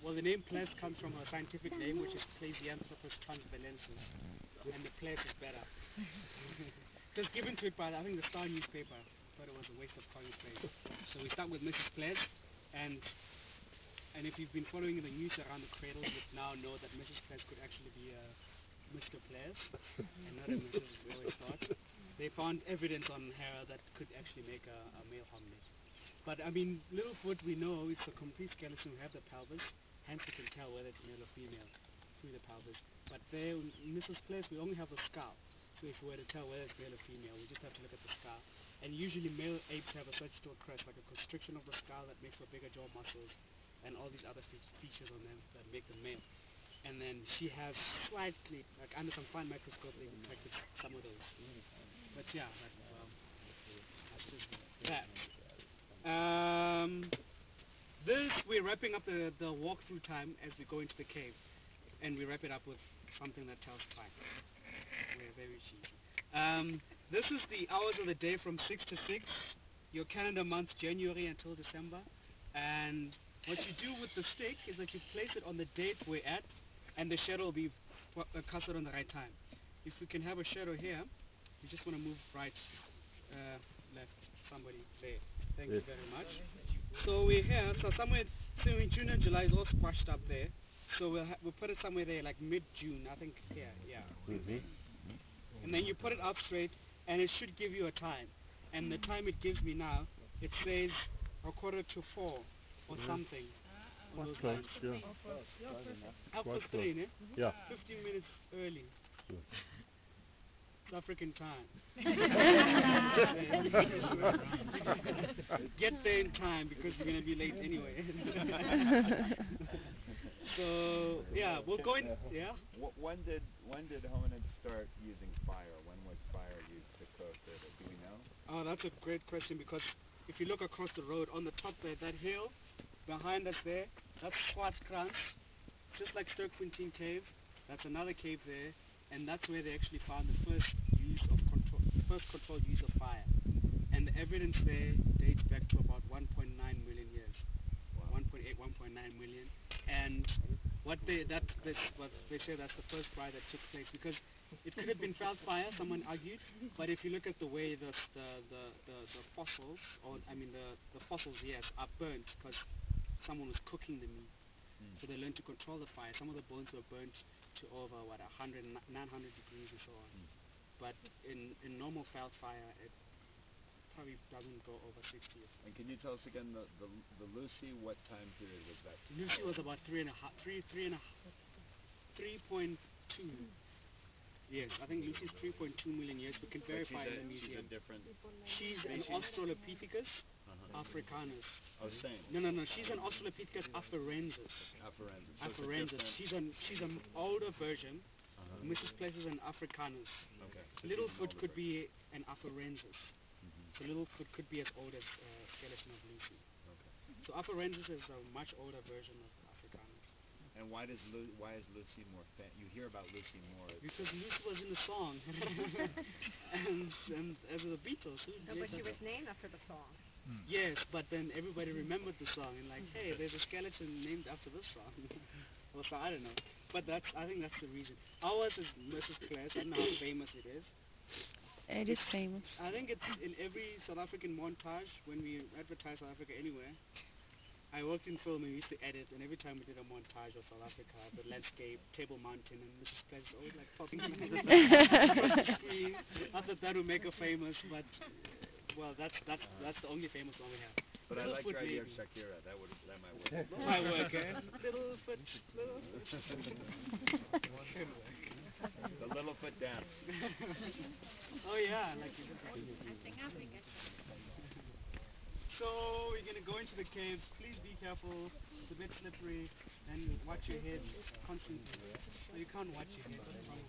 Well, the name Ples comes from a scientific name, which is Plesianthropus transvalensis, and the Ples is better. It was given to it by, I think, the Star newspaper. Thought it was a waste of coin space. So we start with Mrs. Ples, and if you've been following the news around the cradle, you now know that Mrs. Ples could actually be Mr. Ples, and not a Mrs. as we always thought. They found evidence on her that could actually make a male hominid. But I mean, Littlefoot, we know it's a complete skeleton. We have the pelvis, hence we can tell whether it's male or female through the pelvis. But there, Mrs. Ples, we only have the skull. So if we were to tell whether it's male or female, we just have to look at the skull. And usually male apes have a sagittal crest, like a constriction of the skull that makes for bigger jaw muscles, and all these other features on them that make them male. And then she has slightly, like under some fine microscope, they detected some of those. But yeah, that's just that. This, we're wrapping up the walkthrough time as we go into the cave, and we wrap it up with something that tells time. We're very cheesy. This is the hours of the day from 6 to 6, your calendar months January until December, and what you do with the stick is that you place it on the date we're at, and the shadow will be casted on the right time. If we can have a shadow here, we just want to move right, left, somebody there. Thank you very much. So we're here, so somewhere between June and July is all squashed up there. So we'll put it somewhere there, like mid-June, I think here, yeah. And then you put it up straight, and it should give you a time. And the time it gives me now, it says a quarter to 4 or something. On those lines. Yeah. Half past 3, ne? Yeah. 15 minutes early. It's African time. Get there in time because you're going to be late anyway. So, yeah, we'll go in, yeah? When did hominids start using fire? When was fire used to cook? Do we know? Oh, that's a great question, because if you look across the road, on the top there, that hill behind us there, that's Swartkrans, just like Sterkfontein Cave. That's another cave there, and that's where they actually found the first controlled use of fire. And the evidence there dates back to about 1.9 million years. Wow. 1.8, 1.9 million. And they say that's the first fire that took place, because it could have been felt fire, someone argued, but if you look at the way the fossils, or I mean the fossils, yes, are burnt because someone was cooking the meat. So they learned to control the fire. Some of the bones were burnt to over 900 degrees and so on. But in normal felt fire, it probably doesn't go over 60 years. And can you tell us again the Lucy? What time period was that? Lucy was about 3.2. Yes, I think Lucy's 3.2 million years. We can verify in the museum. She's an Australopithecus africanus. Oh, same. No. She's an Australopithecus afarensis. Afarensis. She's an older version. Mrs. Ples is an africanus. Okay. So Littlefoot could be an afarensis. So Littlefoot could be as old as skeleton of Lucy. Okay. So afarensis is a much older version of africanus. And why is Lucy more you hear about Lucy more? Because Lucy was in the song. and as the Beatles. But she was named after the song. Yes, but then everybody remembered the song and like, hey, there's a skeleton named after this song. Well, so I don't know. But I think that's the reason. Ours is Mrs. Ples. I don't know how famous it is. It is famous. I think it's in every South African montage when we advertise South Africa anywhere. I worked in film and we used to edit, and every time we did a montage of South Africa, the landscape, Table Mountain, and Mrs. Ples is always like popping on the screen. I thought that would make her famous, but well, that's the only famous one we have. But I like your idea of Shakira. That might work. Might work, eh? Littlefoot. The Littlefoot dance. Oh yeah, like you Africa. So we're gonna go into the caves. Please be careful. It's a bit slippery, and watch your head constantly. So you can't watch your head. That's wrong.